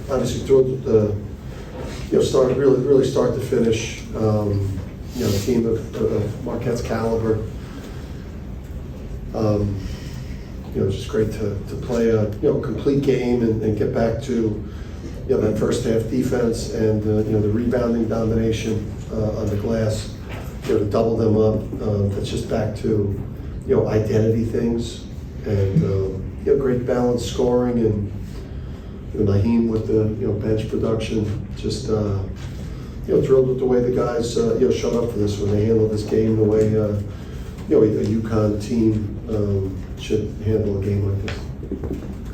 Obviously, through the start really start to finish, a team of Marquette's caliber. It's just great to play a complete game and get back to that first half defense and the rebounding domination on the glass. To double them up. That's just back to identity things and great balanced scoring and. Naheem with the bench production, just thrilled with the way the guys showed up for this one. They handled this game the way a UConn team should handle a game like this.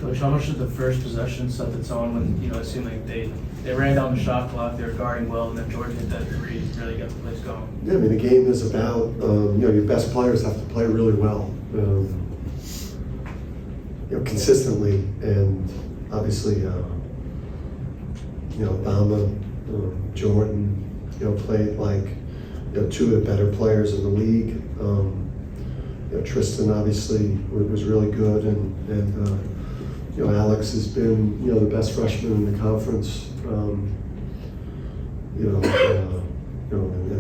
Coach, how much did the first possession set the tone when it seemed like they ran down the shot clock, they were guarding well, and then Jordan hit that three to really get the place going? Yeah, I mean the game is about your best players have to play really well, consistently and. Obviously, Obama, Jordan, played like two of the better players in the league. Tristan obviously was really good, and Alex has been the best freshman in the conference. And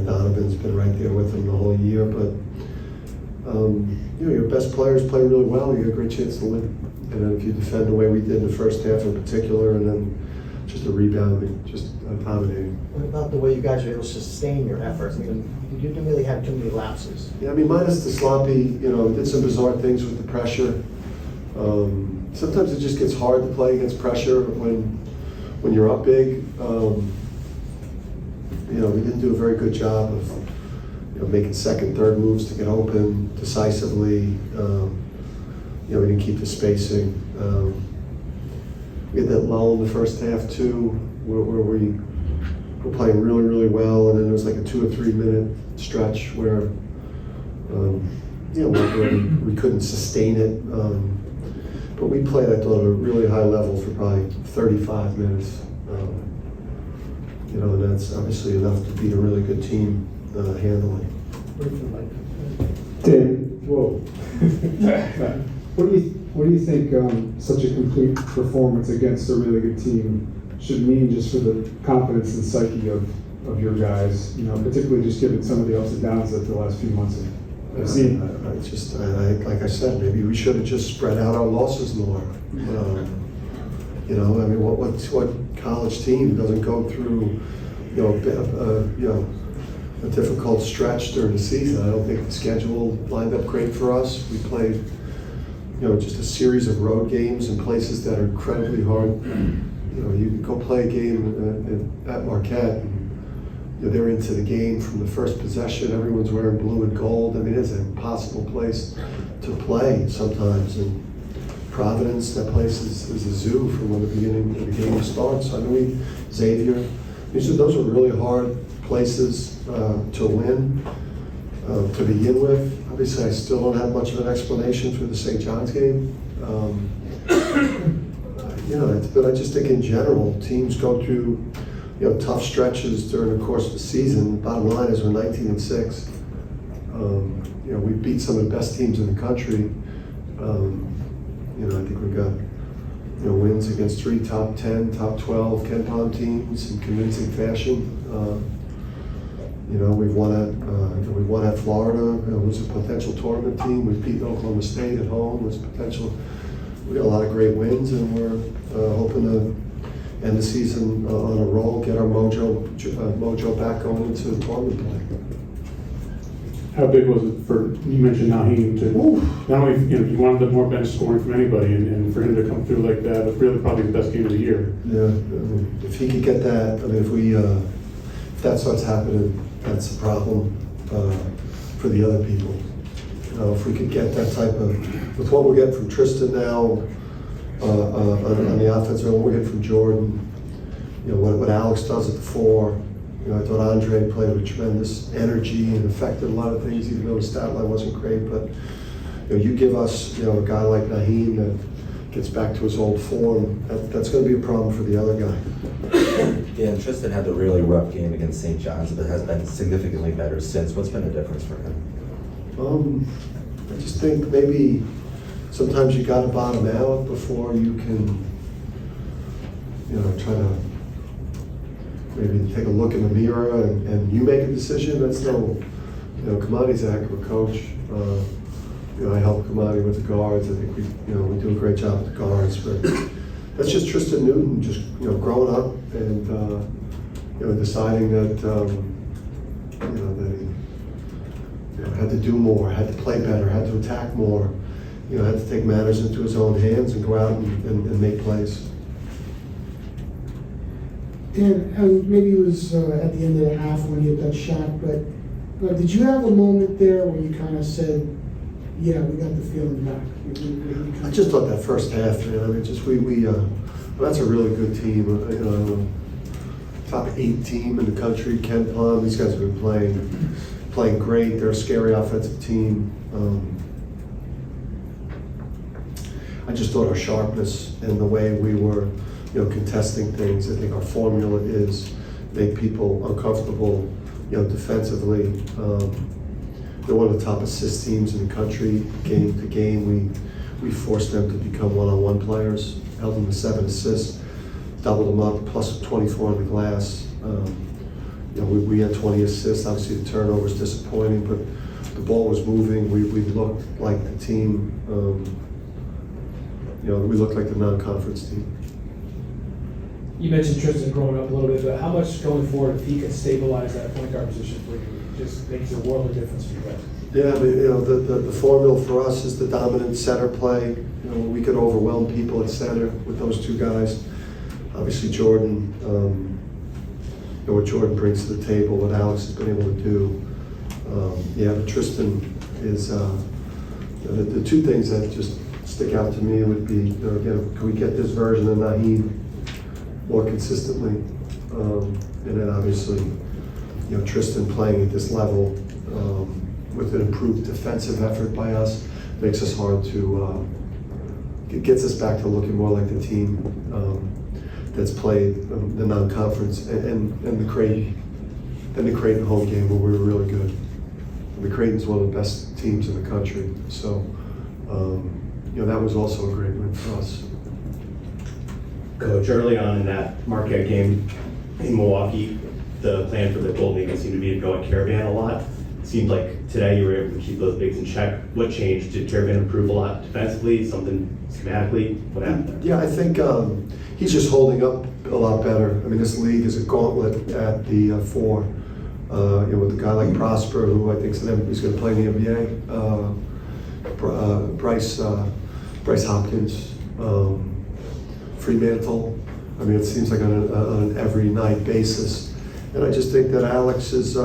Donovan's been right there with him the whole year. But your best players play really well. You got a great chance to win. And if you defend the way we did in the first half in particular, and then just the rebounding, just dominating. What about the way you guys are able to sustain your efforts? I mean, you didn't really have too many lapses. Yeah, I mean, minus the sloppy, did some bizarre things with the pressure. Sometimes it just gets hard to play against pressure when you're up big. We didn't do a very good job of making second, third moves to get open decisively. We didn't keep the spacing. We had that lull in the first half too, where we were playing really, really well, and then there was like a 2 or 3 minute stretch where, where we couldn't sustain it. But we played, I thought, at a really high level for probably 35 minutes. And that's obviously enough to beat a really good team handily. Dave, whoa. What do you think such a complete performance against a really good team should mean just for the confidence and psyche of your guys? Particularly just given some of the ups and downs that the last few months have seen. Like I said, maybe we should have just spread out our losses more. I mean, what college team doesn't go through a difficult stretch during the season? I don't think the schedule lined up great for us. We played. Just a series of road games in places that are incredibly hard. You can go play a game at Marquette, and they're into the game from the first possession. Everyone's wearing blue and gold. I mean, it's an impossible place to play sometimes. And Providence, that place is a zoo from when the beginning of the game starts. I mean, Xavier. Those are really hard places to win. To begin with. Obviously, I still don't have much of an explanation for the St. John's game. But I just think in general, teams go through tough stretches during the course of the season. Bottom line is we're 19-6. We beat some of the best teams in the country. I think we got wins against 3 top 10, top 12 Ken Pom teams in convincing fashion. We've won at Florida, who's a potential tournament team. We've beaten Oklahoma State at home, was potential. We got a lot of great wins, and we're hoping to end the season on a roll, get our mojo back going into the tournament play. How big was it you mentioned Naheem, to not only, you wanted more bench scoring from anybody, and for him to come through like that, was really probably the best game of the year. Yeah, if he could get that, if that starts happening, that's a problem for the other people. If we could get that type of, with what we're getting from Tristan now on the offensive, and what we're getting from Jordan, what Alex does at the 4. I thought Andre played with tremendous energy and affected a lot of things, even though his stat line wasn't great. But you give us a guy like Naheem that gets back to his old form, that's going to be a problem for the other guy. Yeah, and Tristan had the really rough game against St. John's, but has been significantly better since. What's been the difference for him? I just think maybe sometimes you gotta bottom out before you can, try to maybe take a look in the mirror and you make a decision. That's no, Kamani's a heck of a coach. I help Kamani with the guards. I think we do a great job with the guards, but that's just Tristan Newton, just, growing up and, deciding that, that he had to do more, had to play better, had to attack more, had to take matters into his own hands and go out and make plays. And maybe it was at the end of the half when you had that shot, but did you have a moment there where you kind of said, yeah, we got the feeling back? I just thought that first half, man. I mean, just that's a really good team. Top 8 team in the country. Ken Pond, these guys have been playing great. They're a scary offensive team. I just thought our sharpness and the way we were, contesting things. I think our formula is make people uncomfortable, defensively. They're one of the top assist teams in the country. Game to game, we forced them to become one-on-one players. Held them to 7 assists, doubled them up, plus 24 on the glass. We had 20 assists. Obviously, the turnover was disappointing, but the ball was moving. We looked like the team. We looked like the non-conference team. You mentioned Tristan growing up a little bit, but how much going forward, if he can stabilize that point guard position for you, just makes a world of difference for you guys? Yeah, I mean, the formula for us is the dominant center play. We could overwhelm people at center with those 2 guys. Obviously, Jordan, what Jordan brings to the table, what Alex has been able to do. But Tristan is, the 2 things that just stick out to me would be, again, can we get this version of Naheem more consistently? And then obviously, Tristan playing at this level with an improved defensive effort by us makes us hard to, it gets us back to looking more like the team that's played the non-conference and the Creighton home game where we were really good. And the Creighton's one of the best teams in the country. So, that was also a great win for us. Coach, early on in that Marquette game in Milwaukee, the plan for the Golden Eagles seemed to be to go at Caravan a lot. It seemed like today you were able to keep those bigs in check. What changed? Did Caravan improve a lot defensively, something schematically? What happened there? Yeah, I think he's just holding up a lot better. I mean, this league is a gauntlet at the 4. With a guy like Prosper, who I think is going to play in the NBA, Bryce Hopkins, Fremantle. I mean, it seems like on an every night basis. And I just think that Alex is,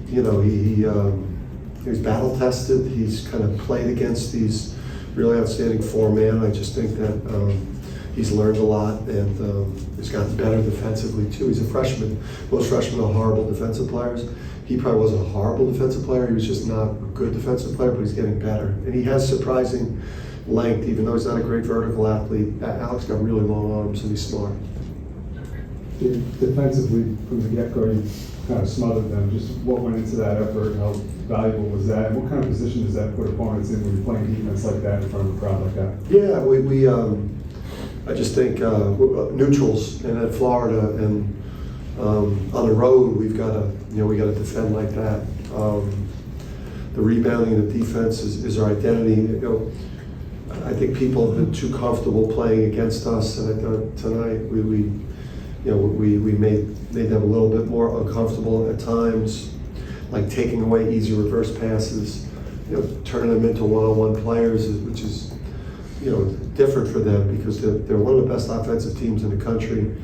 he's battle tested. He's kind of played against these really outstanding 4-man. I just think that he's learned a lot and he's gotten better defensively too. He's a freshman. Most freshmen are horrible defensive players. He probably wasn't a horrible defensive player. He was just not a good defensive player, but he's getting better. And he has surprising length, even though he's not a great vertical athlete. Alex got really long arms and he's smart. Defensively, from the get-go, you kind of smothered them. Just what went into that effort? How valuable was that? And what kind of position does that put opponents in when you're playing defense like that in front of a crowd like that? Yeah, I just think neutrals and at Florida and on the road we got to defend like that. The rebounding and the defense is our identity. I think people have been too comfortable playing against us, and I thought tonight we made them a little bit more uncomfortable at times, like taking away easy reverse passes, turning them into one-on-one players, which is different for them because they're one of the best offensive teams in the country,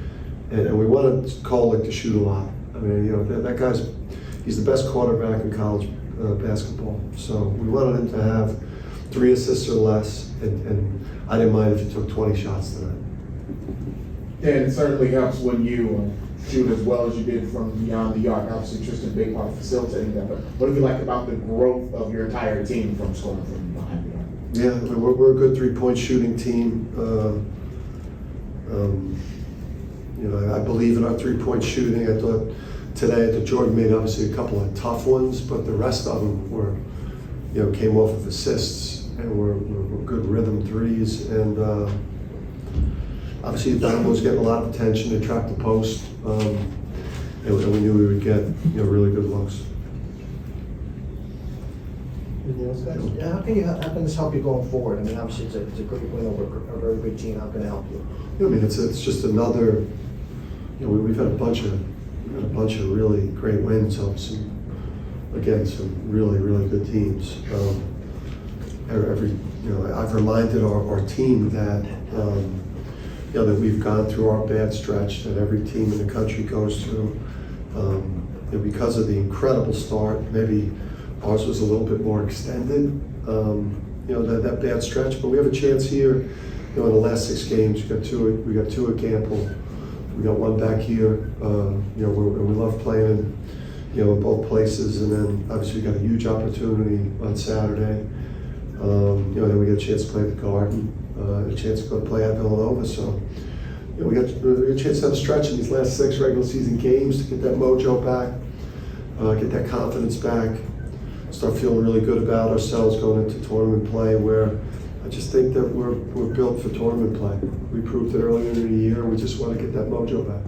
and we wanted Kolek to shoot a lot. I mean, that he's the best quarterback in college basketball. So we wanted him to have 3 assists or less, and I didn't mind if he took 20 shots tonight. And it certainly helps when you shoot as well as you did from beyond the arc. Obviously, Tristan, big part of facilitating that. But what do you like about the growth of your entire team from scoring from behind the arc? Yeah, I mean, we're a good 3-point shooting team. You know, I believe in our three-point shooting. I thought today that Jordan made obviously a couple of tough ones, but the rest of them were, you know, came off of assists and were good rhythm threes. And obviously Dynamo was getting a lot of attention. They trapped the post, and we knew we would get, you know, really good looks. Anything else, guys? Yeah, how can this help you going forward? I mean, obviously, it's a great win over a very good team. How can it help you? I mean, it's just another. You know, we've had a bunch of really great wins on some really good teams. You know, I've reminded our team that you know, that we've gone through our bad stretch that every team in the country goes through. You know, because of the incredible start, maybe ours was a little bit more extended. You know, that bad stretch, but we have a chance here. You know, in the last 6 games, we got two at Gamble. We got one back here. You know, we love playing, you know, in both places, and then obviously we got a huge opportunity on Saturday. You know, then we get a chance to play at the Garden, a chance to go play at Villanova. So, you know, we got a chance to have a stretch in these last 6 regular season games to get that mojo back, get that confidence back, start feeling really good about ourselves going into tournament play, where I just think that we're built for tournament play. We proved it earlier in the year, and we just want to get that mojo back.